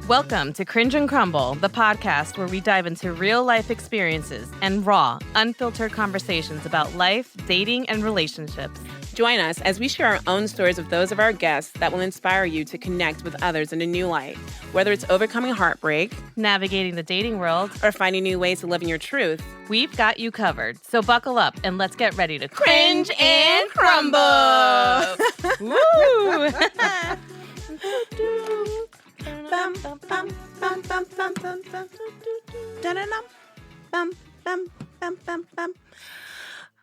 Welcome to Cringe and Crumble, the podcast where we dive into real-life experiences and raw, unfiltered conversations about life, dating, and relationships. Join us as we share our own stories with those of our guests that will inspire you to connect with others in a new light. Whether it's overcoming heartbreak, navigating the dating world, or finding new ways to live in your truth, we've got you covered. So buckle up and let's get ready to cringe and crumble. Woo!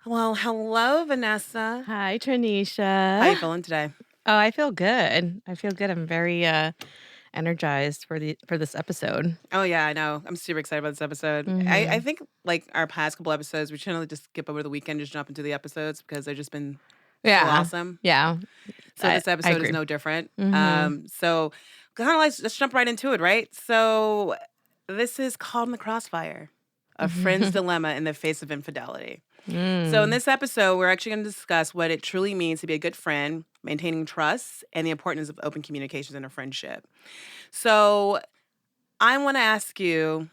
Well, hello, Vanessa. Hi, Tranisha. How are you feeling today? Oh, I feel good. I'm very energized for this episode. Oh, yeah, I know. I'm super excited about this episode. Mhm. I think, like, our past couple episodes, we generally just skip over the weekend, just jump into the episodes because they've just been so awesome. Yeah. So this episode is no different. Mhm. So kind of like, let's jump right into it, right? So this is called the Crossfire, a friend's dilemma in the face of infidelity. So in this episode, we're actually going to discuss what it truly means to be a good friend, maintaining trust, and the importance of open communications in a friendship. So I want to ask you,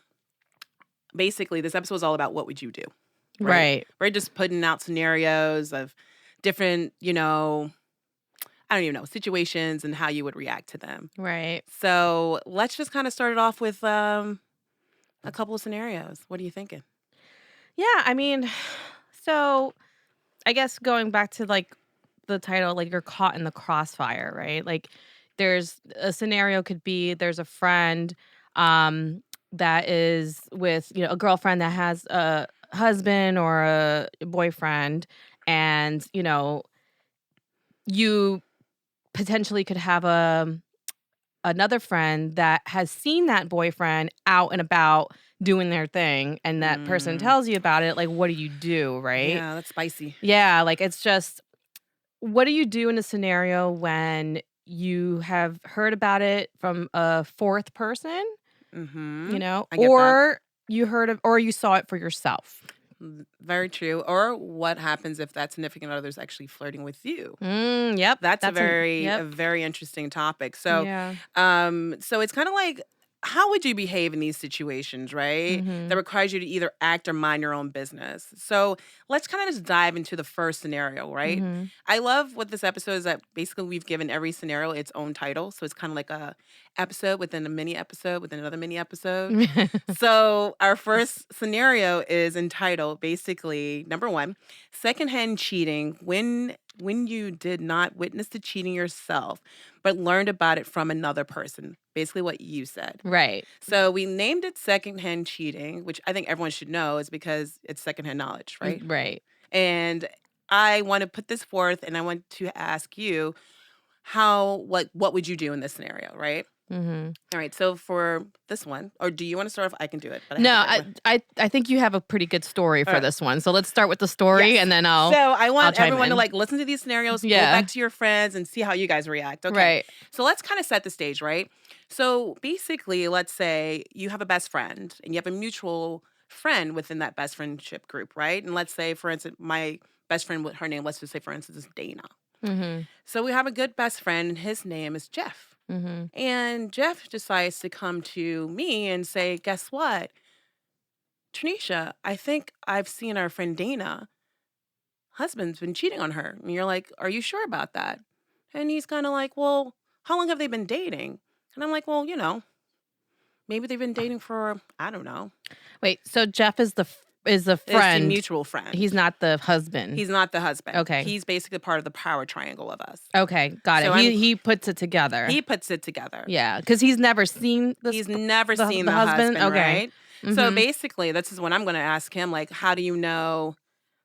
basically, this episode is all about what would you do? Right. We're just putting out scenarios of different, I don't even know, situations and how you would react to them. Right. So let's just kind of start it off with a couple of scenarios. What are you thinking? Yeah, I mean, so I guess going back to like the title, like you're caught in the crossfire, right? Like there's a scenario could be there's a friend that is with, a girlfriend that has a husband or a boyfriend, and you potentially could have another friend that has seen that boyfriend out and about doing their thing, and that person tells you about it. Like, what do you do, right? Yeah, that's spicy. Yeah, like it's just, what do you do in a scenario when you have heard about it from a fourth person, Mm-hmm. or you heard or you saw it for yourself? Very true. Or what happens if that significant other is actually flirting with you? Yep. That's a very interesting topic. So, Yeah. So it's kind of like, how would you behave in these situations, right? Mhm. That requires you to either act or mind your own business. So let's kind of just dive into the first scenario, right? Mhm. I love what this episode is that basically we've given every scenario its own title. So it's kind of like a episode within a mini episode within another mini episode. So our first scenario is entitled, basically, number one, secondhand cheating when you did not witness the cheating yourself, but learned about it from another person. Basically what you said. Right. So we named it secondhand cheating, which I think everyone should know is because it's secondhand knowledge, right? Right. And I want to put this forth, and I want to ask you what would you do in this scenario, right? Mm-hmm. All right, so for this one, or do you want to start off? I can do it. But I think you have a pretty good story for this one. So let's start with the story, Yes. and then So I want everyone in. to listen to these scenarios, go Yeah. back to your friends, and see how you guys react. Okay. Right. So let's kind of set the stage, right? So basically, let's say you have a best friend, and you have a mutual friend within that best friendship group, right? And let's say, for instance, my best friend with her name, let's just say, for instance, is Dana. Mm-hmm. So we have a good best friend, and his name is Jeff. Mm-hmm. And Jeff decides to come to me and say, guess what? Tranisha, I think I've seen our friend Dana. Husband's been cheating on her. And you're like, are you sure about that? And he's kind of like, well, how long have they been dating? And I'm like, well, maybe they've been dating for, I don't know. Wait, so Jeff is the It's a friend. mutual friend. He's not the husband. He's not the husband. Okay. He's basically part of the power triangle of us. Okay, got So it. He puts it together. He puts it together. Yeah, because he's never seen this. He's never seen the the husband, okay. right? Mm-hmm. So basically, this is what I'm going to ask him, like, how do you know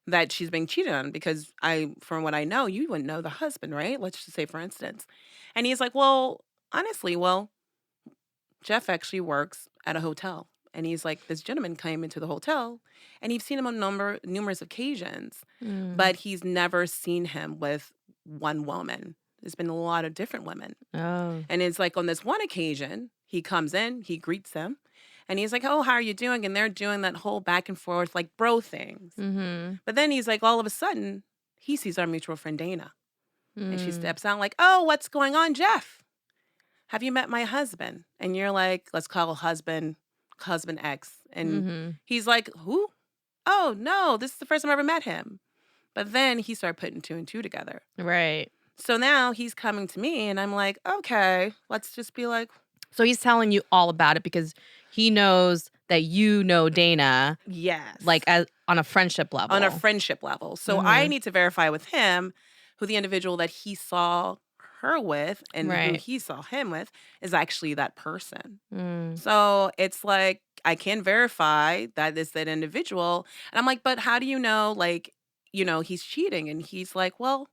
that she's being cheated on? Because from what I know, you wouldn't know the husband, right? Let's just say, for instance. And he's like, well, honestly, Jeff actually works at a hotel. And he's like, this gentleman came into the hotel, and you've seen him on numerous occasions, but he's never seen him with one woman. There's been a lot of different women. Oh. And it's like on this one occasion, he comes in, he greets them, and he's like, oh, how are you doing? And they're doing that whole back and forth, like bro things. Mm-hmm. But then he's like, all of a sudden, he sees our mutual friend Dana. And she steps out like, oh, what's going on, Jeff? have you met my husband? And you're like, let's call husband X. And Mhm. he's like, who? Oh, no, this is the first time I ever met him. But then he started putting two and two together. Right. So now he's coming to me and I'm like, okay, let's just be like, So he's telling you all about it because he knows that you know Dana, like, yes, as on a friendship on a level. friendship level. So I Mhm. need to verify with him who the individual that he saw her with and who Right. he saw him with is actually that person. Mm. So it's like I can verify that is that individual. And I'm like, but how do you know, like, he's cheating? And he's like, well,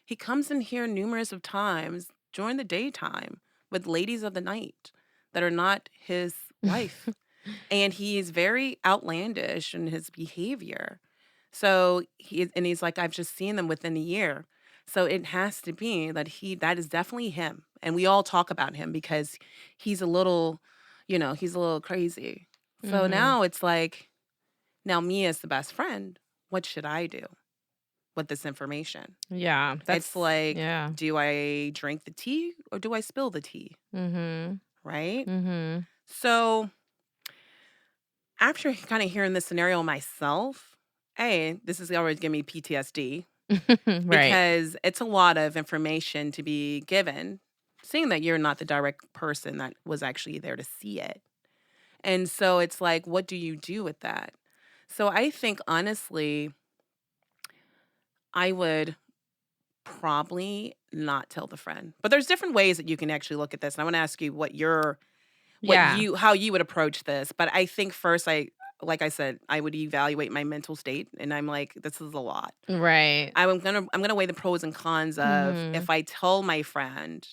he comes in here numerous of times during the daytime with ladies of the night that are not his wife. And he is very outlandish in his behavior. So he's like, I've just seen them within a year. So it has to be that is definitely him. And we all talk about him because he's a little, he's a little crazy. So Mhm. now it's like, now me as the best friend, what should I do with this information? Yeah, It's that's like, yeah. do I drink the tea or do I spill the tea? Mhm. Right? Mhm. So after kind of hearing this scenario myself, hey, this is always giving me PTSD Right. because it's a lot of information to be given, seeing that you're not the direct person that was actually there to see it. And so it's like, what do you do with that? So I think honestly, I would probably not tell the friend. But there's different ways that you can actually look at this. And I want to ask you Yeah. how you would approach this. But I think first like I said, I would evaluate my mental state and I'm like, this is a lot. Right. I'm gonna weigh the pros and cons of Mhm. if I tell my friend,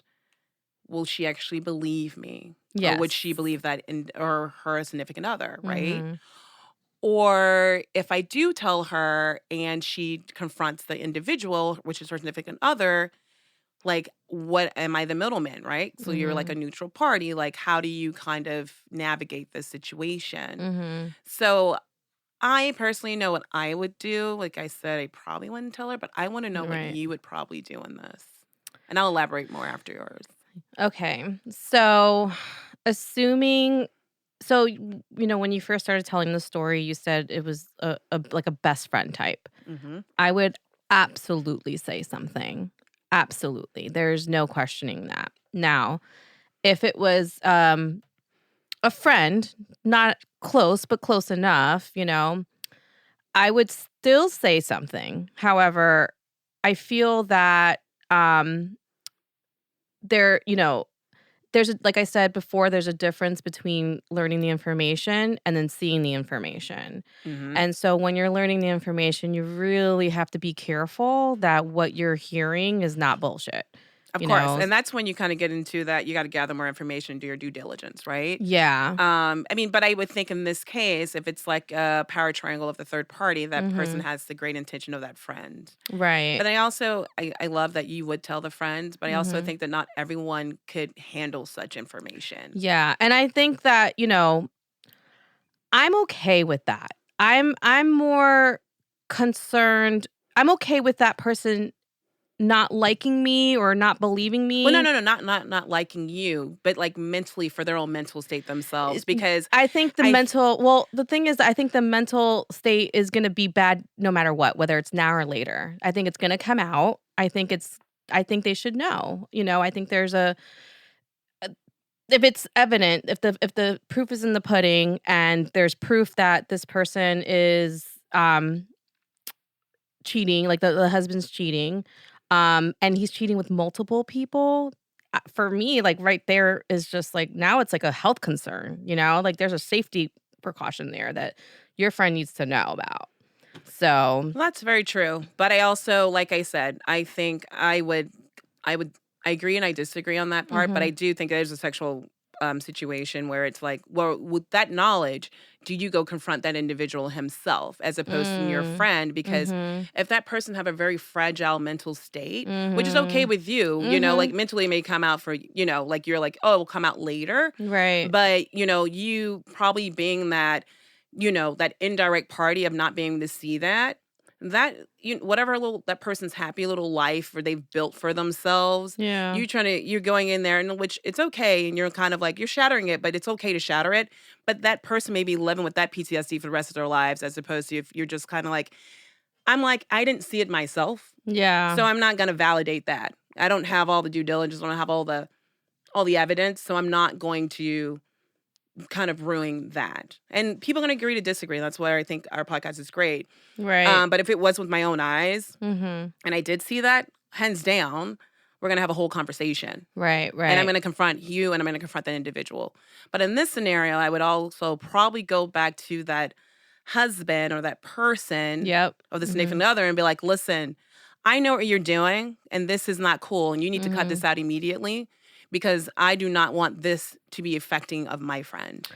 will she actually believe me? Or would Yes. she believe that in or her significant other, right? Mhm. Or if I do tell her and she confronts the individual, which is her significant other, like, what am I the middleman, right? So you're like a Mhm. neutral party. Like, how do you kind of navigate this situation? Mhm. So I personally know what I would do. Like I said, I probably wouldn't tell her, but I want to know what Right. you would probably do in this. And I'll elaborate more after yours. Okay. So, assuming when you first started telling the story, you said it was like a best friend type. Hmm. I would absolutely say something. Absolutely. There's no questioning that. Now, if it was a friend, not close, but close enough, I would still say something. However, I feel that um there, like I said before, there's a difference between learning the information and then seeing the information. Hmm. And so when you're learning the information, you really have to be careful that what you're hearing is not bullshit. Of You course. know? And that's when you kind of get into that. You got to gather more information, do your due diligence, right? Yeah. I mean, but I would think in this case, if it's like a power triangle of the third party, that person Mhm. has the great intention of that friend. Right. But I love that you would tell the friends, but I also Mhm. think that not everyone could handle such information. Yeah, and I think that, I'm okay with that. I'm more concerned I'm okay with that person not liking me or not believing Well, no, me. no, no, not liking you, but like mentally for their own mental state themselves. Is Because I think I, the thing is I think the mental state is gonna be bad no matter what, whether it's now or later. I think it's gonna come out. I think they should know, I think there's if it's evident, if the proof is in the pudding and there's proof that this person is, cheating, like the husband's cheating, and he's cheating with multiple people, for me, like, right there is just, like, now it's like a health concern, like, there's a safety precaution there that your friend needs to know about. So well, that's very true. But I also, like I said, I think I would, I agree and I disagree on that part. But I mhm, do think there's a sexual situation where it's like, well, with that knowledge, do you go confront that individual himself as opposed to your mm, friend? Because mhm, if that person have a very fragile mental state, which is okay mhm, with you, like mhm, mentally it may come out for, like you're like, oh, it will come out later. right, But, you probably being that, that indirect party of not being able to see that, that whatever little that person's happy little life or they've built for themselves, Yeah. you're going in there, and which it's okay, and you're kind of like you're shattering it, but it's okay to shatter it. But that person may be living with that PTSD for the rest of their lives, as opposed to if you're just kind of like, I'm like, I didn't see it myself, Yeah. so I'm not gonna validate that. I don't have all the due diligence, I don't have all the evidence, so I'm not going to kind of ruin that. And people are gonna agree to disagree. That's why I think our podcast is great. Right. But if it was with my own eyes Mhm. and I did see that, hands down, we're gonna have a whole conversation. Right, And I'm right. gonna confront you and I'm gonna confront that individual. But in this scenario, I would also probably go back to that husband or that person Yep. or the Mhm. significant other and be like, listen, I know what you're doing and this is not cool. And you need to cut this Mhm. out immediately because I do not want this to be affecting of my friend,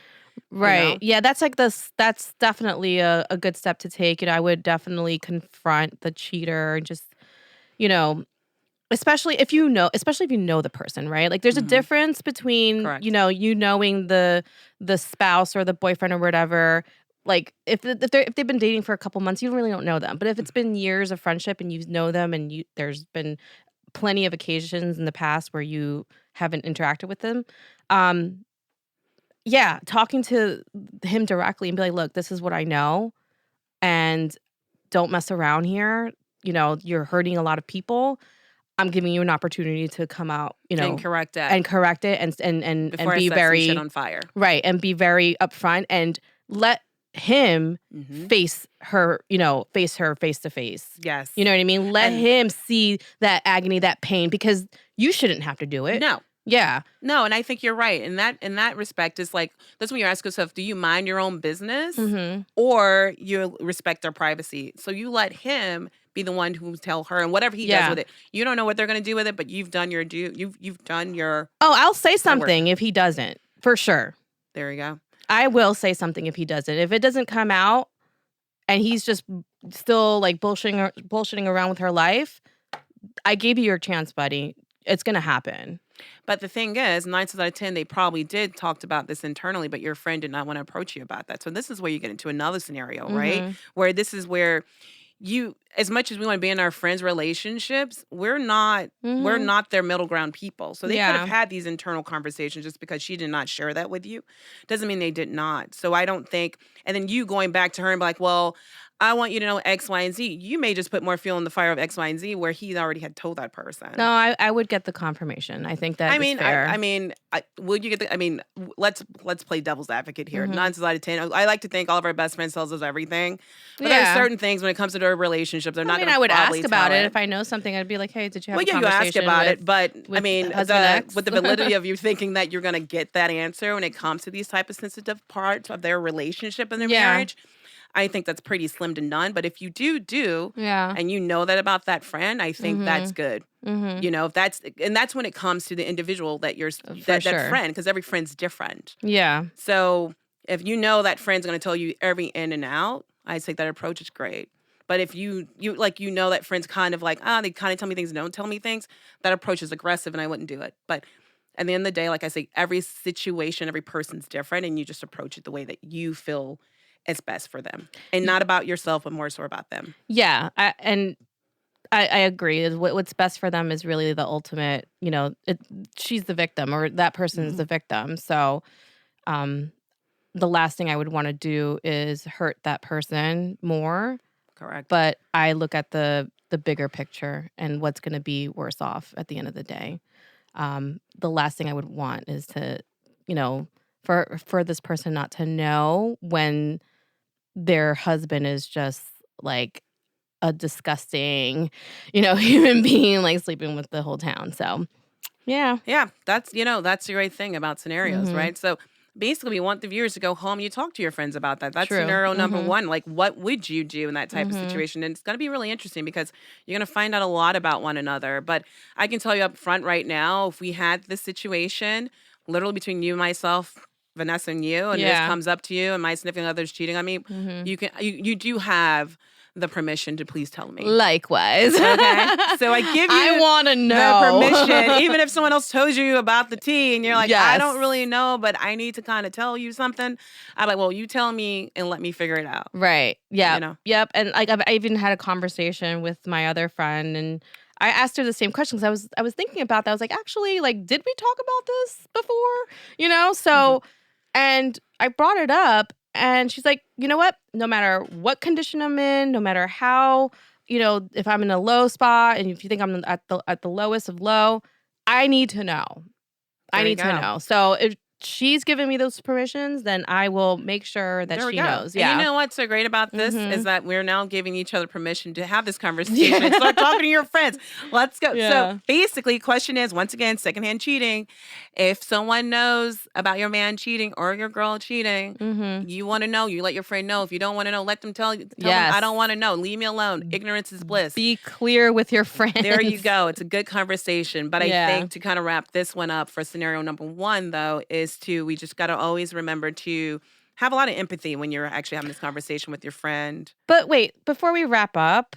you Right. know? Yeah, that's like this that's definitely a good step to take. I would definitely confront the cheater and just, you know, especially if you know the person, right? Like there's a Hmm. difference between, Correct. you knowing the spouse or the boyfriend or whatever. Like if they've been dating for a couple months, you really don't know them. But if it's been years of friendship and you know them and there's been plenty of occasions in the past where you haven't interacted with them, um yeah, talking to him directly and be like, "Look, this is what I know, and don't mess around here. You're hurting a lot of people. I'm giving you an opportunity to come out, And correct that and correct it and before I be set some shit very on fire. right, and be very upfront and let him Hmm. face her face to face. You Yes. know what I mean? Let And him see that agony, that pain, because you shouldn't have to do it. no, Yeah. no, and I think you're right. In that respect, it's like that's when you ask yourself, do you mind your own business Mhm. or you respect their privacy? So you let him be the one who tell her and whatever he does Yeah. with it. You don't know what they're gonna do with it, but you've done your due. You've done your Oh, I'll say my word. something if he doesn't, for sure. There you go. I will say something if he doesn't. If it doesn't come out and he's just still, like, bullshitting around with her life, I gave you your chance, buddy. It's gonna happen. But the thing is, 9 times out of 10, they probably did talked about this internally, but your friend did not want to approach you about that. So this is where you get into another scenario, right? Mhm. Where this is where you as much as we want to be in our friends relationships, we're Mhm. not their middle ground people. So they could have Yeah. had these internal conversations just because she did not share that with you. Doesn't mean they did not. So I don't think and then you going back to her and be like, well, I want you to know X, Y, and Z. You may just put more fuel in the fire of X, Y, and Z where he already had told that No, person. I would get the confirmation. I think that I is mean, I fair. mean, would you get the? I mean, let's play devil's advocate here. Nine Mhm. times out of 10, I like to think all of our best friends tells us everything, but there are Yeah. certain things when it comes to their relationship, they're I not mean, going I to would probably ask about tell it. it. If I know something, I'd be like, "Hey, did you have Well, a yeah, you ask conversation about it, but I with mean, husband the X?" with the validity of you thinking that you're going to get that answer when it comes to these type of sensitive parts of their relationship and their Yeah. marriage, I think that's pretty slim to none. But if you do, Yeah. and you know that about that friend, I think that's Mhm. good. Mhm. If that's when it comes to the individual that For that sure. friend, because every friend's different. Yeah. So if you know that friend's going to tell you every in and out, I think that approach is great. But if you like that friend's kind of like they kind of tell me things, don't tell me things, that approach is aggressive, and I wouldn't do it. But at the end of the day, like I say, every situation, every person's different, and you just approach it the way that you feel is best for them, and Y not about yourself, but more so about them. yeah, I agree. Is what's best for them is really the ultimate, she's the victim or that person is Hmm. the victim. So, um, the last thing I would wanna do is hurt that person more, Correct. but I look at the bigger picture and what's gonna be worse off at the end of the day. The last thing I would want is to, you know, for this person not to know when their husband is just, like, a disgusting, human being, like, sleeping with the whole town, so, yeah. Yeah, that's the great thing about scenarios, Mhm. right? So basically, we want the viewers to go home. You talk to your friends about that. That's True. scenario number Mhm. one. Like, what would you do in that type of Mhm. situation? And it's going to be really interesting because you're going to find out a lot about one another. But I can tell you up front right now, if we had this situation, literally between you, myself, Vanessa, and you, and this Yeah. comes up to you, and my significant other's cheating on me, Mhm. you do have the permission to please tell me. Likewise. Okay. So I give you I want to the know. permission, even if someone else told you about the tea and you're like, I Yes. don't really know, but I need to kind of tell you something. I'm like, well, you tell me and let me figure it out. Right. Yeah. You know? Yep. And like I even had a conversation with my other friend, and I asked her the same question because I was thinking about that. I was like, actually, like, did we talk about this before? You know? Mhm. So, and I brought it up, and she's like, you know what? No matter what condition I'm in, no matter how, if I'm in a low spot, and if you think I'm at the lowest of low, I need to know. I There you need to go. know. So if she's giving me those permissions, then I will make sure that There we she go. knows. And you Yeah. know what's so great about this is Mhm. that we're now giving each other permission to have this conversation and start talking to your friends. Let's go. So Yeah. basically, question is, once again, secondhand cheating. If someone knows about your man cheating or your girl cheating, Mhm. you want to know, you let your friend know. If you don't want to know, let them tell them, I Yes. don't want to know. Leave me alone. Ignorance is bliss. Be clear with your friends. There you go. It's a good conversation. But I Yeah. think to kind of wrap this one up for scenario number one, though, is we just got to always remember to have a lot of empathy when you're actually having this conversation with your friend. But wait, before we wrap up,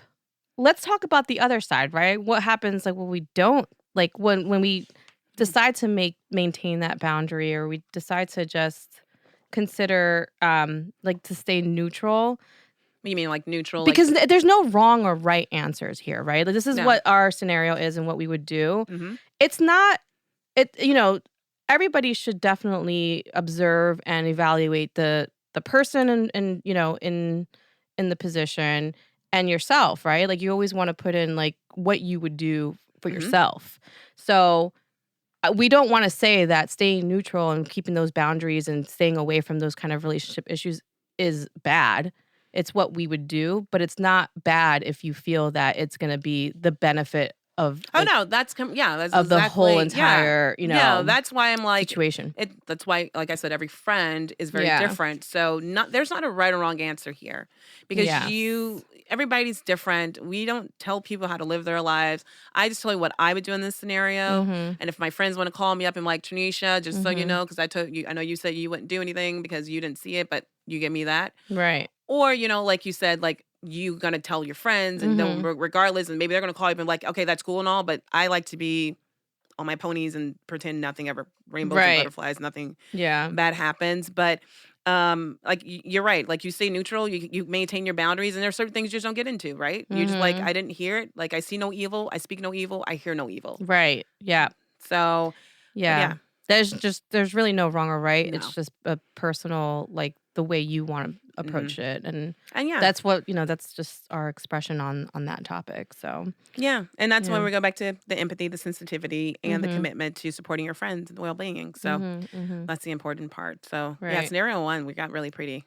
let's talk about the other side, right? What happens like when we don't, like when we decide to maintain that boundary, or we decide to just consider like to stay neutral, You mean like neutral? Like, because there's no wrong or right answers here, right? Like this is no. what our scenario is and what we would do. Hmm. It's not it everybody should definitely observe and evaluate the person and in the position and yourself, right? Like you always want to put in like what you would do for Hmm. yourself. So we don't want to say that staying neutral and keeping those boundaries and staying away from those kind of relationship issues is bad. It's what we would do, but it's not bad if you feel that it's going to be the benefit of Oh like no, that's of the whole exactly, yeah. entire, Yeah, that's why I'm like, situation. that's why, like I said, every friend is very Yeah. different. So there's not a right or wrong answer here because Yes. everybody's different. We don't tell people how to live their lives. I just tell you what I would do in this scenario. Mhm. And if my friends want to call me up and like, Tanisha, just so you Mhm. know, because I know you said you wouldn't do anything because you didn't see it, but you give me that. Right. Or, like you said, like you gonna tell your friends and they'll Mhm. regardless, and maybe they're gonna call you and be like, okay, that's cool and all, but I like to be on my ponies and pretend nothing ever rainbows and Right. butterflies, nothing Yeah. bad happens. But like you're right. Like you stay neutral, you maintain your boundaries, and there are certain things you just don't get into, right? You're just like, Mhm. I didn't hear it. Like I see no evil, I speak no evil, I hear no evil. Right. Yeah. So, but Yeah. yeah, There's really no wrong or right. It's no. just a personal, like the way you want to Hmm. approach it, and And yeah. that's what that's just our expression on that topic. So Yeah, and that's when yeah. we go back to the empathy, the sensitivity, and the Mhm. commitment to supporting your friends and well-being. So Mhm. Mhm. that's the important part. So yeah, Right. scenario one, we got really pretty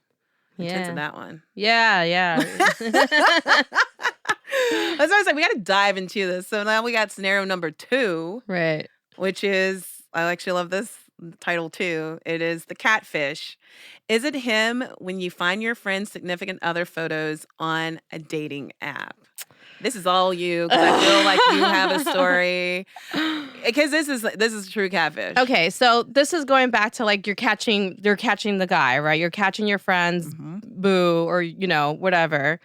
intense with Yeah. that one. Yeah. Yeah. That's why I said we got to dive into this. So now we got scenario number two, Right. which is I actually love this title too. It is the catfish. Is it him when you find your friend's significant other photos on a dating app? This is all you because I feel like you have a story. Because this is true catfish. Okay, so this is going back to like you're catching the guy, right? You're catching your friend's Hmm. boo or whatever.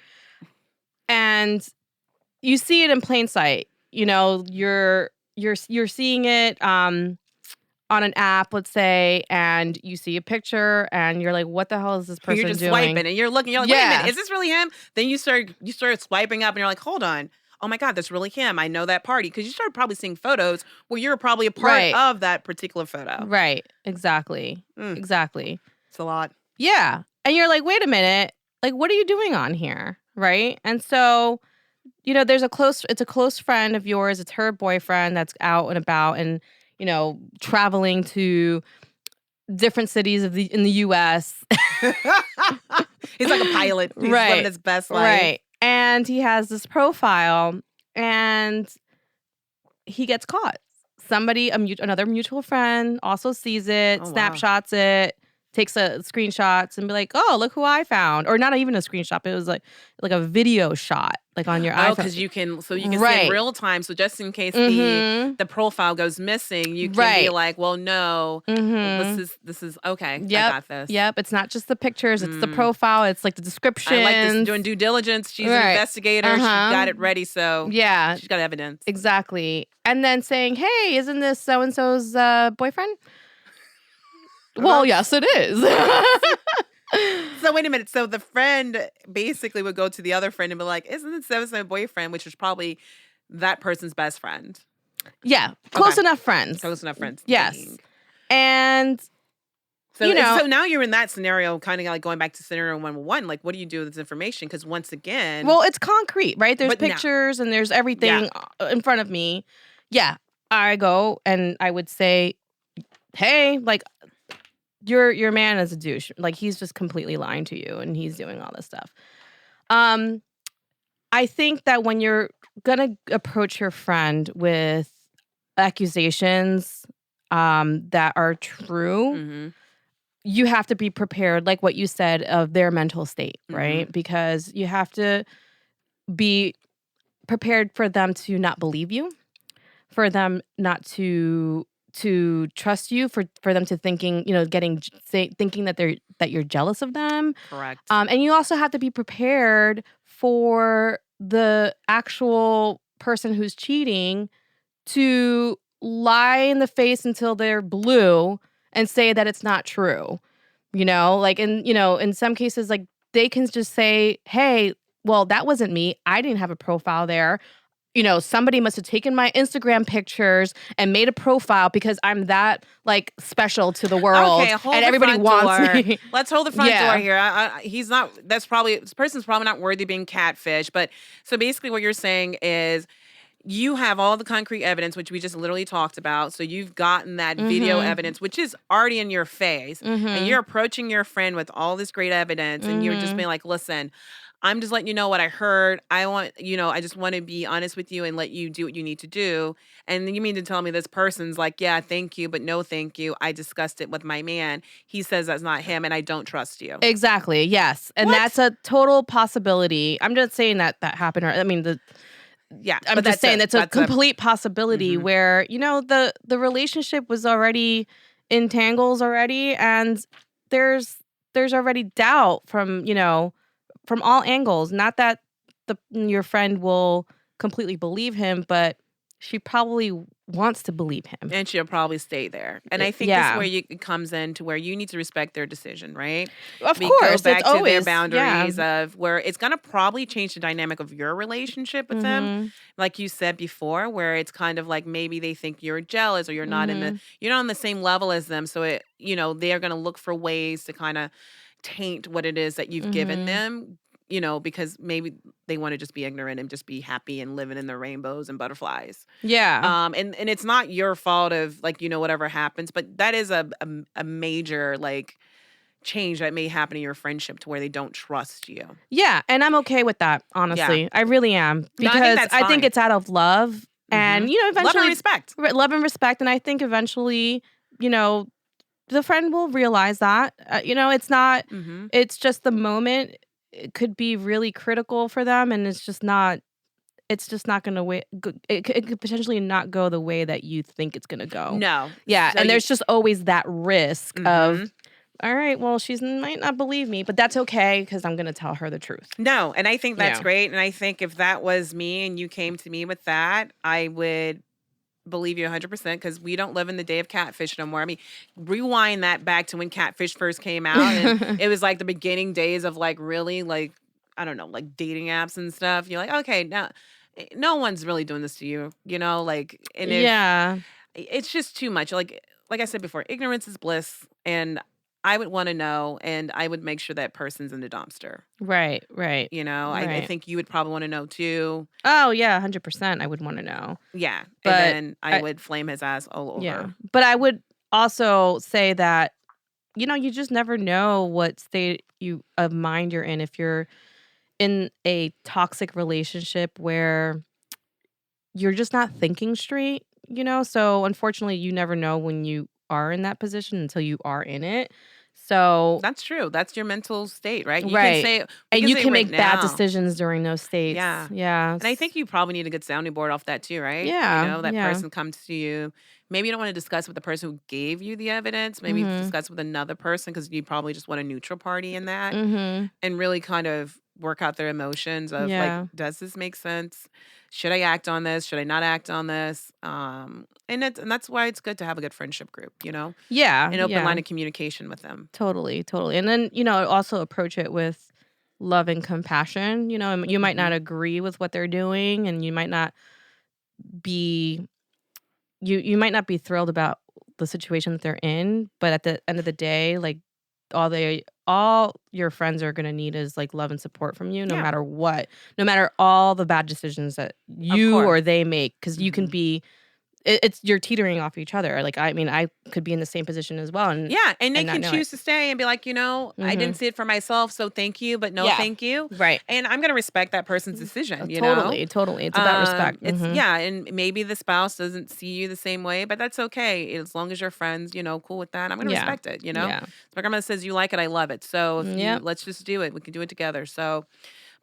And you see it in plain sight. You're seeing it on an app, let's say, and you see a picture and you're like, what the hell is this You're person just doing? swiping and you're looking. You're like, wait a minute, Yeah. is this really him? Then you start swiping up and you're like, hold on. Oh my God, that's really him. I know that party because you started probably seeing photos where you're probably a part Right. of that particular photo. Right. Exactly. Mm, Exactly. it's a lot. Yeah. And you're like, wait a minute, like what are you doing on here? Right. And so it's a close friend of yours. It's her boyfriend that's out and about and, traveling to different cities in the US. He's like a pilot. He's living Right. his best life. Right. And he has this profile and he gets caught. Somebody, another mutual friend also sees it, Oh wow. snapshots it, takes a screenshots and be like, "Oh, look who I found," or not even a screenshot. But it was like a video shot, like on your Oh, iPhone. because you can see in Right. real time. So just in case Mm-hmm. the profile goes missing, you can be Right. like, well, no, well, Mm-hmm. this is okay. I Yep. got this. Yep. It's not just the pictures, it's the Mm, profile, it's like the I like this descriptions. doing due diligence. She's an Right. investigator. She's Uh-huh. got it ready. So Yeah, she's got evidence. exactly. And then saying, "Hey, isn't this so and so's boyfriend?" Well, Uh-huh. yes, it is. So wait a minute. So the friend basically would go to the other friend and be like, "Isn't it so boyfriend?" Which is probably that person's best friend. Yeah, Okay, close enough friends. close enough friends. Yes. Dang. And, So you know, so now you're in that scenario, kind of like going back to scenario 101. Like, what do you do with this information? Because once again, well, it's concrete, right? There's but now, pictures and there's yeah, everything in front of me. Yeah, I go and I would say, "Hey, like your man is a douche. Like he's just completely lying to you and he's doing all this stuff." Um I think that when you're gonna approach your friend with accusations that are true, mm-hmm, you have to be prepared, like what you said, of their mental state, mm-hmm, right? Because you have to be prepared for them to not believe you, for them not to trust you, for them to thinking, thinking that you're jealous of them. correct. And you also have to be prepared for the actual person who's cheating to lie in the face until they're blue and say that it's not true. Like in some cases, like they can just say, "Hey, well, that wasn't me. I didn't have a profile there. Somebody must have taken my Instagram pictures and made a profile because I'm that like special to the Okay, world and hold the everybody front wants door. me." Let's hold the front door Yeah. here. He's not. That's probably this person's probably not worthy of being catfish. But so basically, what you're saying is you have all the concrete evidence, which we just literally talked about. So you've gotten that video Mhm. evidence, which is already in your face, and Mhm. you're approaching your friend with all this great evidence, and you're just Mhm. being like, "Listen, I'm just letting you know what I heard. I want, I just want to be honest with you and let you do what you need to do." And then you mean to tell me this person's like, "Yeah, thank you, but no, thank you. I discussed it with my man. He says that's not him, and I don't trust you." Exactly. Yes. And that's What? a total possibility. I'm just saying that that happened. Or I mean, Yeah, I'm but just saying that's a that's a complete possibility mhm. where the relationship was already in tangles already, and there's there's already doubt from all angles. Not that your friend will completely believe him, but she probably wants to believe him. And she'll probably stay there. And I think this is Yeah. where it comes in to where you need to respect their decision, right? Of We go course, it's back to their always yeah. boundaries of where it's going to probably change the dynamic of your relationship with them. Mhm. Like you said before, where it's kind of like maybe they think you're jealous or Mhm. you're not on the same level as them. So they're going to look for ways to kind of taint what it is that you've given Mhm. them. Because maybe they want to just be ignorant and just be happy and living in the rainbows and butterflies. Yeah. And it's not your fault of like, whatever happens, but that is a major like change that may happen in your friendship to where they don't trust you. Yeah, and I'm okay with that, Yeah. honestly. I really am No, I think because that's I think fine. it's out of love Mhm. and Love and eventually respect. love and respect, and I think eventually, you know, the friend will realize that. It's not Mhm. it's just the moment. It could be really critical for them and it's just not going to it could potentially not go the way that you think it's going to go. No. Yeah, So and you there's just always that risk of, Mhm. all right, well, she's might not believe me, but that's okay because I'm going to tell her the truth. No, and I think that's Yeah. great, and I think if that was me and you came to me with that, I would believe you 100% because we don't live in the day of catfish no more. I mean, rewind that back to when catfish first came out, and it was like the beginning days of like really like I don't know, like dating apps and stuff. You're like, okay, now no one's really doing this to you, like, and if Yeah. it's just too much, like I said before, ignorance is bliss, and I would want to know, and I would make sure that person's in the dumpster. Right, right, I right. think you would probably want to know too. Oh, yeah, 100% I would wanna know. Yeah, and But then I I would flame his ass all yeah. over. But I would also say that, you just never know what state of mind you're in if you're in a toxic relationship where you're just not thinking straight. So unfortunately, you never know when you are in that position until you are in it. So That's true. That's your mental state, right? You can right. say we And can you say can right make bad now. decisions during those states. Yeah. And I Yes. think you probably need a good sounding board off that too, right? You Yeah, know, that yeah. person comes to you. Maybe you don't want to discuss with the person who gave you the evidence. Maybe Mhm. discuss with another person because you probably just want a neutral party in that Mhm. and really kind of work out their emotions of like, Yeah. does this make sense? Should I act on this? Should I not act on this? And that's why it's good to have a good friendship group, you know, Yeah, an open yeah. line of communication with them. Totally, totally. And then, also approach it with love and compassion, and you might not Hmm. agree with what they're doing and be you might not be thrilled about the situation that they're in, but at the end of the day, like all your friends are going to need is like love and support from you no Yeah, matter what. No matter all the bad decisions that of you course. or they make cuz you can Hmm. be it's you're teetering off each other. Like I mean, I could be in the same position as well Yeah, and they and not can know it. choose to stay and be like, I didn't Mhm. see it for myself, so thank you, but no Yeah. thank you. Right. And I'm gonna respect that person's decision, you know? Totally, totally. It's about respect. It's Mhm. yeah, and maybe the spouse doesn't see you the same way, but that's okay. As long as you're friends, cool with that. I'm gonna Yeah. respect it. Yeah. My grandma says you like it, I love it. So if you Yep. let's just do it. We can do it together. So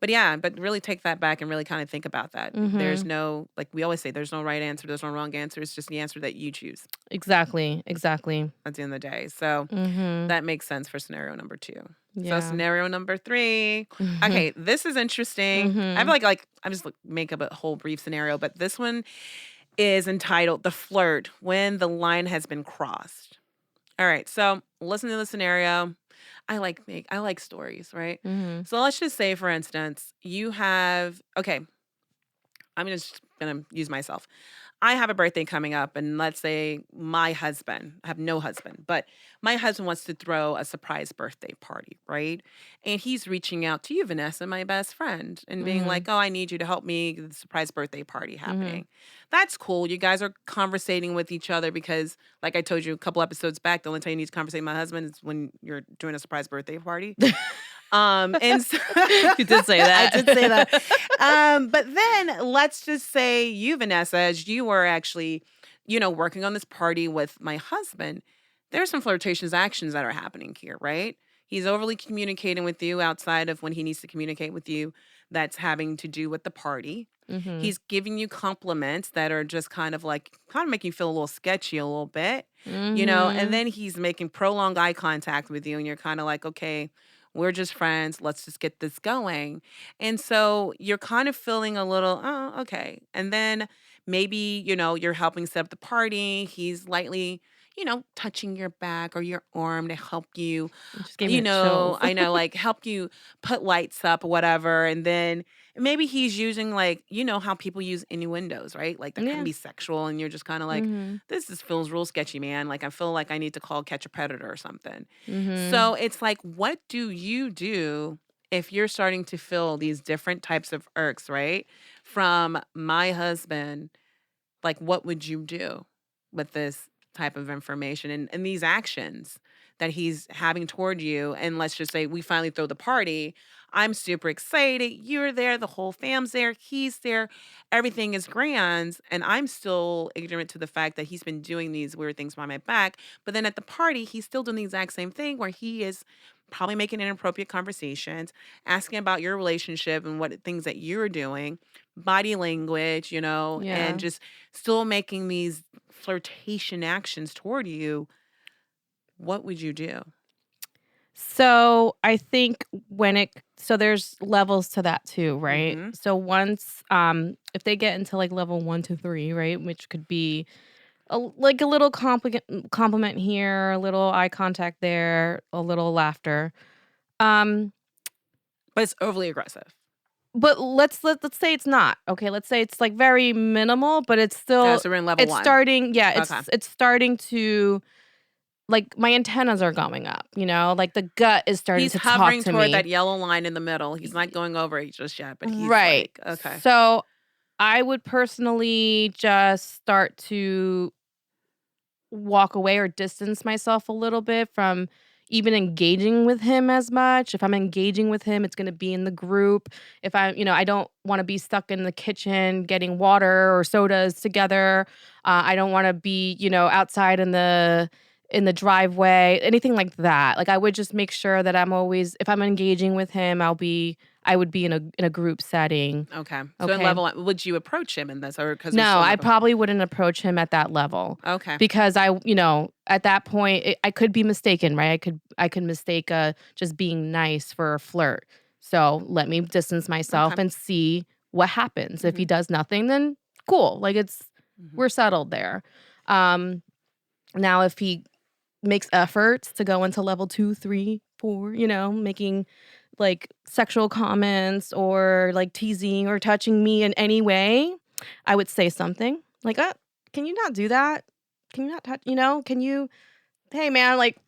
but yeah, but really take that back and really kind of think about that. There's Mhm. no like we always say, there's no right answer, there's no wrong answer. It's just the answer that you choose Exactly, exactly. at the end of the day. So Mhm. that makes sense for scenario number 2. So Yeah. scenario number 3. Mhm. Okay, this is interesting. I have Mhm. I just make up a whole brief scenario, but this one is entitled "The Flirt When the Line Has Been Crossed." All right, so listen to the scenario. I like stories, right? Mhm. So let's just say, for instance, you have okay. I'm just gonna use myself. I have a birthday coming up, and let's say my husband, I have no husband, but my husband wants to throw a surprise birthday party, right? And he's reaching out to you, Vanessa, my best friend, and being like, Mhm. oh, I need you to help me get the surprise birthday party Mhm. happening. That's cool. You guys are conversating with each other because, like I told you a couple episodes back, the only time you need to conversate with my husband is when you're doing a surprise birthday party. And so You did say I did say that. that. But then let's just say you, Vanessa, as you were actually, working on this party with my husband, there's some flirtatious actions that are happening here, right? He's overly communicating with you outside of when he needs to communicate with you. That's having to do with the party. Mhm. He's giving you compliments that are just kind of making you feel a little sketchy a little bit, and Mhm. then he's making prolonged eye contact with you, and you're kind of like, okay, we're just friends. Let's just get this going. And so you're kind of feeling a little, oh, okay. And then maybe, you're helping set up the party. He's lightly, touching your back or your arm to help you, It just gave me the chills. I know, like help you put lights up or whatever. And then maybe he's using like, how people use innuendos, right? Like that can Yeah. be sexual. And you're just kind of like, Mhm. this just feels real sketchy, man. Like I feel like I need to call catch a predator or something. Mhm. So it's like, what do you do if you're starting to feel these different types of irks, right? From my husband, like, what would you do with this type of information and these actions that he's having toward you? And let's just say we finally throw the party. I'm super excited. You're there. The whole fam's there. He's there. Everything is grand. And I'm still ignorant to the fact that he's been doing these weird things behind my back. But then at the party, he's still doing the exact same thing where he is probably making inappropriate conversations, asking about your relationship and what things that you're doing, body language, and Yeah. just still making these flirtation actions toward you. What would you do? So, I think there's levels to that too, right? Mhm. So once, if they get into, like, level 1 to 3, right, which could be a little compliment here, a little eye contact there, a little laughter. Um, But it's overly aggressive. but let's say it's not, okay? Let's say it's, like, very minimal, but So we're in level it's 1. starting yeah, Okay. it's starting to like, my antennas are going up, like, the gut is starting He's to talk hovering to toward me. that yellow line in the middle. He's not Y going over it just yet, but he's Right. like, okay. So, I would personally just start to walk away or distance myself a little bit from even engaging with him as much. If I'm engaging with him, it's gonna be in the group. If I don't wanna be stuck in the kitchen getting water or sodas together. I don't wanna be, outside in the driveway, anything like that. Like, I would just make sure that I'm always if I'm engaging with him, I would be in a group setting. Okay. So in Okay. level 1, would you approach him in this, or because you're No, still in I level? probably wouldn't approach him at that level Okay. because at that point, I could be mistaken, right? I could mistake, just being nice for a flirt. So, let me distance myself Okay. and see what happens. If he Mhm. does nothing, then cool. Like, Mhm. we're settled there. Um, Now if he makes efforts to go into level 2, 3, 4, making, like, sexual comments or, like, teasing or touching me in any way, I would say something like, can you not do that? Can you not touch can you hey, man, like,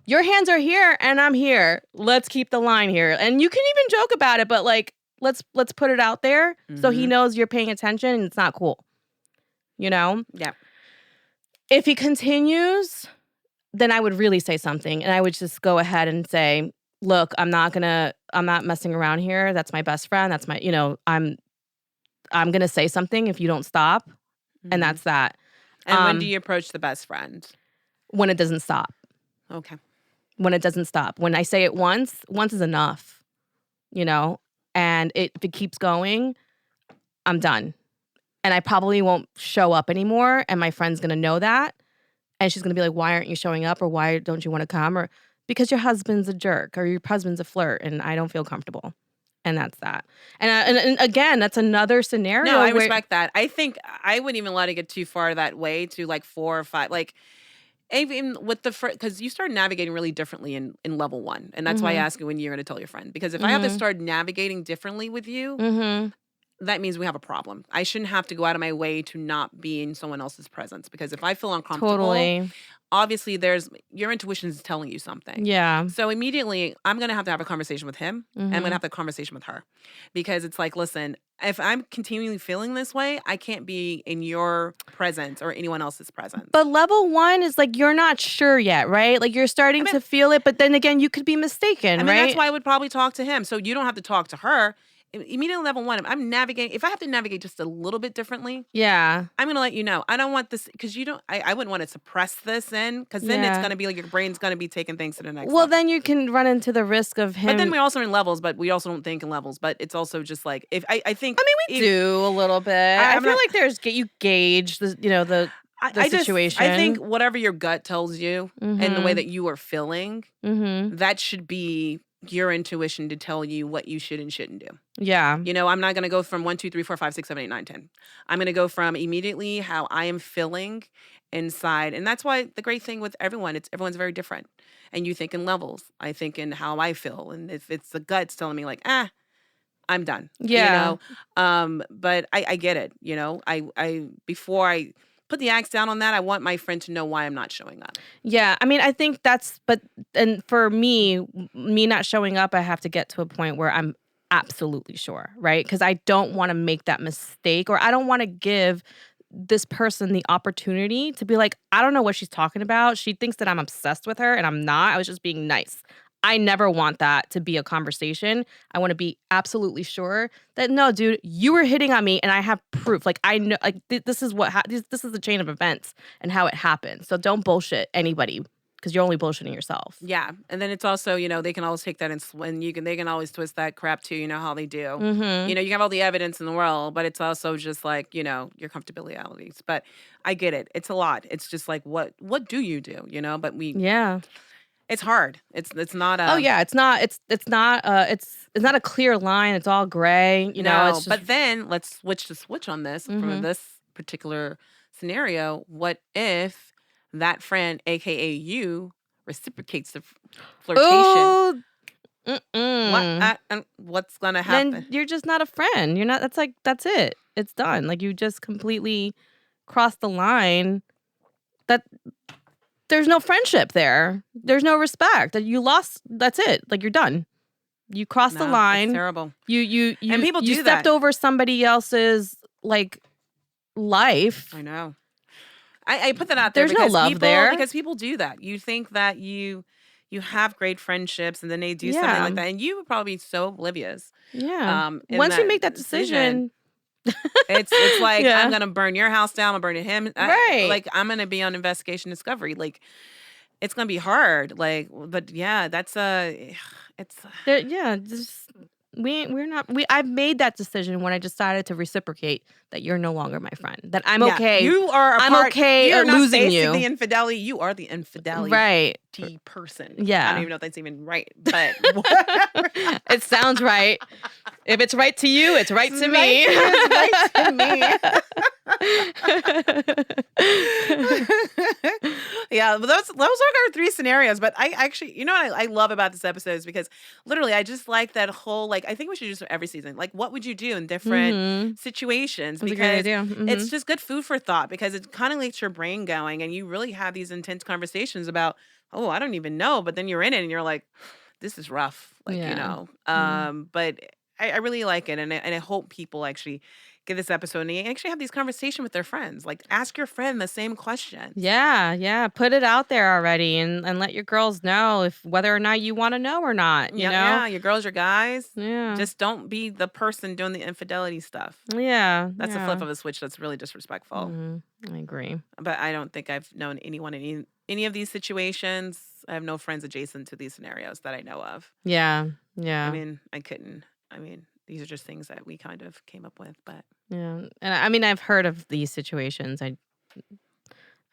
your hands are here and I'm here. Let's keep the line here." And you can even joke about it, but, like, let's put it out there so he Mhm. knows you're paying attention and it's not cool, you know? Yeah. If he continues, then I would really say something, and I would just go ahead and say, "Look, I'm not messing around here. That's my best friend. That's my I'm gonna say something if you don't stop," and Mhm. that's that. And when do Um, you approach the best friend? when it doesn't stop. Okay. When it doesn't stop. When I say it once is enough, you know? And if it keeps going, I'm done. And I probably won't show up anymore, and my friend's gonna know that. And she's gonna be like, "Why aren't you showing up?" or "Why don't you wanna come?" or "Because your husband's a jerk," or "Your husband's a flirt, and I don't feel comfortable." And that's that. And again, that's another No, scenario I where respect that. I think I wouldn't even let it get too far that way to like 4 or 5. Like even with the because you start navigating really differently in level 1, and that's why I Mhm, ask you when you're going to tell your friend. Because if I have to mhm, start navigating differently with you, mhm. that means we have a problem. I shouldn't have to go out of my way to not be in someone else's presence, because if I feel uncomfortable, Totally. obviously there's your intuition is telling you something. Yeah. So immediately I'm going to have a conversation with him, and I'm going to Mhm. have a conversation with her, because it's like, listen, if I'm continually feeling this way, I can't be in your presence or anyone else's presence. But level 1 is, like, you're not sure yet, right? Like, you're I starting mean, to feel it, but then again, you could be I mistaken, mean, that's right? why I would probably talk to him. So you don't have to talk to her. Immediately level 1, I'm navigating. If I have to navigate just a little bit differently, Yeah. I'm gonna let you know. I don't want this because you don't. I wouldn't want to suppress this in, because then it's Yeah. gonna be like your brain's gonna be taking things to the next Well, level. then you can run into the risk of But then him. we're also in levels, but we also don't think in levels. But it's also just like, if I think I mean, we if do a little bit. I I'm feel not. like you gauge the I think situation. whatever your gut tells you and the way Mhm. that you are feeling, Mhm. that should be your intuition to tell you what you should and shouldn't do. Yeah. I'm not gonna go from 1, 2, 3, 4, 5, 6, 7, 8, 9, 10. I'm gonna go from immediately how I am feeling inside. And that's why the great thing with everyone, it's everyone's very different. And you think in levels. I think in how I feel. And if it's the guts telling me like, I'm done. Yeah. But I get it. I before I put the axe down on that, I want my friend to know why I'm not showing up. Yeah. I mean, I think and for me not showing up, I have to get to a point where I'm absolutely sure, right? Because I don't want to make that mistake, or I don't want to give this person the opportunity to be like, I don't know what she's talking about. She thinks that I'm obsessed with her and I'm not. I was just being nice. I never want that to be a conversation. I want to be absolutely sure that no, dude, you were hitting on me and I have proof. Like I know, like this is this is the chain of events and how it happened. So don't bullshit anybody because you're only bullshitting yourself. Yeah, and then it's also, they can always take that and they can always twist that crap too. You know how they do. Mm-hmm. You have all the evidence in the world, but it's also just like, your comfortabilities. But I get it. It's a lot. It's just like, what do you do? But Yeah. it's hard. It's not Oh a yeah. It's not a clear line. It's all gray. no. It's just. But then let's switch on this from Mm-hmm. this particular scenario. What if that friend, aka you, reciprocates the flirtation? Oh. Mm-mm. What's gonna Then happen? you're just not a friend. You're not that's it. It's done. Like, you just completely crossed the line that there's no friendship there. There's no respect. That you lost that's it. Like, you're done. You crossed the No, it's line. terrible. You you And you people you do stepped that. over somebody else's, like, I life. know. I put that out there There's no because love people there. because people do that. You think that you have great friendships, and then they do something Yeah. like that, and you would probably be so oblivious Yeah. in Once you that make that decision. decision, It's like, I'm Yeah. gonna burn your house down, I'm burning him. Right. Like, I'm gonna be on investigation discovery. Like, it's gonna be hard. Like, but yeah, that's it's There yeah, just we're not I've made that decision when I decided to reciprocate that you're no longer my friend. That yeah. You are a I'm part. okay You're at not losing facing the you. infidelity. You are the infidelity Right. person. I don't Yeah. even know if that's even right, but whatever. It sounds right. If it's right to you, it's right to Right me. to you is right to me. Yeah, but those are our 3 scenarios, but I actually you know what I love about this episode is because literally I just like that whole like, I think we should do this for every season. Like, what would you do in different Mhm. situations? That's a great Because idea. it's Mhm. just good food for thought because it kinda gets your brain going and you really have these intense conversations about, "Oh, I don't even know," but then you're in it and you're like, "This is rough," like, Yeah. Yeah. but I really like it, and I hope people actually get this episode and actually have these conversation with their friends. Like, ask your friend the same questions. Yeah, yeah, put it out there already and let your girls know if whether or not you wanna know or not, you Yeah, know? yeah, your girls, your guys. Yeah. Just don't be the person doing the infidelity stuff. Yeah, That's a flip yeah. of a switch that's really disrespectful. Mhm. I agree. But I don't think I've known anyone in any of these situations. I have no friends adjacent to these scenarios that I know of. Yeah, I yeah, mean, I couldn't. I mean, these are just things that we kind of came up with, but yeah, and I mean, I've heard of these situations. I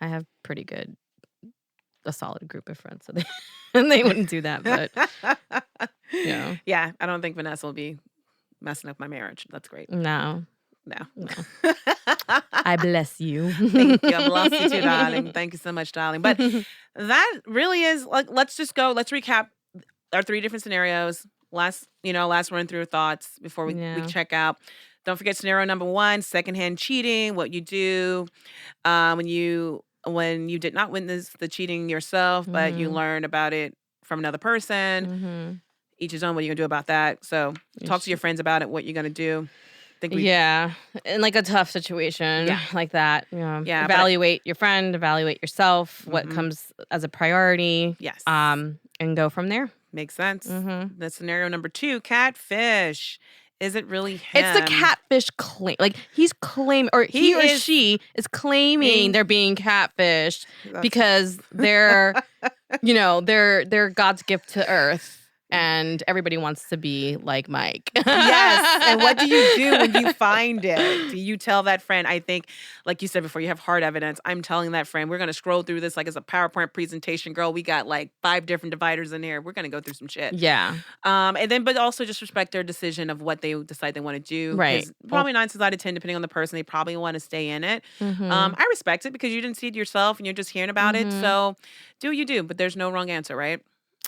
have pretty good a solid group of friends, so they and they wouldn't do that, but, yeah. yeah, I don't think Vanessa will be messing up my marriage. That's great. No, No. no. I bless you. Thank you. I bless you too, darling. Thank you so much, darling. But that really is like, let's recap our 3 different scenarios. Last run through thoughts before we Yeah. check out. Don't forget scenario number 1, secondhand cheating, what you do when you did not witness the cheating yourself, but you Mhm, learn about it from another person. mhm. Each his own. What are you gonna do about that? So You talk to your sh friends about it. What you're gonna do. Think we Yeah, in, like, a tough situation Yeah. like that, Yeah, but evaluate your friend, evaluate yourself, what mhm. comes as a priority, Yes. and go from there. Makes sense. Mhm. The scenario number 2, catfish. Is it really It's the him? catfish claim like, he's claim or He he or is she is claiming being they're being catfished that's because they're God's gift to earth, and everybody wants to be like Mike. Yes, and what do you do when you find it? Do you tell that friend? I think, like you said before, you have hard evidence. I'm telling that friend, we're gonna scroll through this like it's a PowerPoint presentation, girl. We got like 5 different dividers in here. We're gonna go through some shit. Yeah, And then, but also just respect their decision of what they decide they want to do. right. Because Both probably 9 times out of 10, depending on the person, they probably want to stay in it. Mhm, I respect it because you didn't see it yourself and you're just hearing about it. mhm. So do what you do, but there's no wrong answer, right?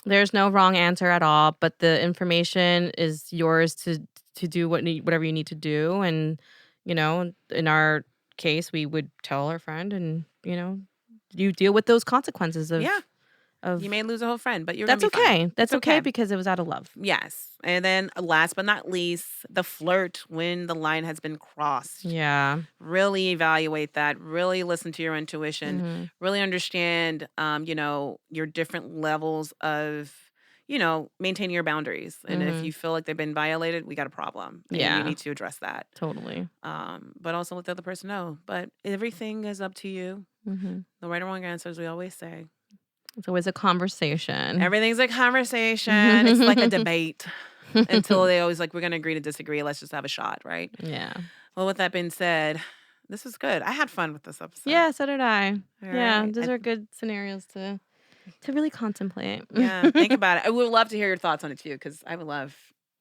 There's no wrong answer at all, but the information is yours to do whatever you need to do, and, in our case, we would tell our friend and, you deal with those consequences Yeah, you of may lose a whole friend, but you're gonna that's be fine. okay. It's That's okay okay. because it was out of love. Yes. And then last but not least, the flirt when the line has been crossed. Yeah. Really evaluate that. Really listen to your intuition. Mhm. Really understand, your different levels of, maintaining your boundaries. And if Mhm. you feel like they've been violated, we got a problem, and you Yeah, need to address that. totally. But also let the other person know. But everything is up to you. Mhm. No right or wrong answers, we always say. It's always a conversation. Everything's a conversation. It's like a debate until they always like, we're going to agree to disagree. Let's just have a shot, right? Yeah. Well, with that being said, this is good. I had fun with this episode. Yeah, so did I. All Yeah, right. those are good scenarios to really contemplate. Yeah, think about it. I would love to hear your thoughts on it too, because I would love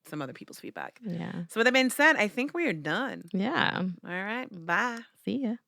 some other people's feedback. Yeah. So, with that being said, I think we are done. Yeah. All right. Bye. See ya.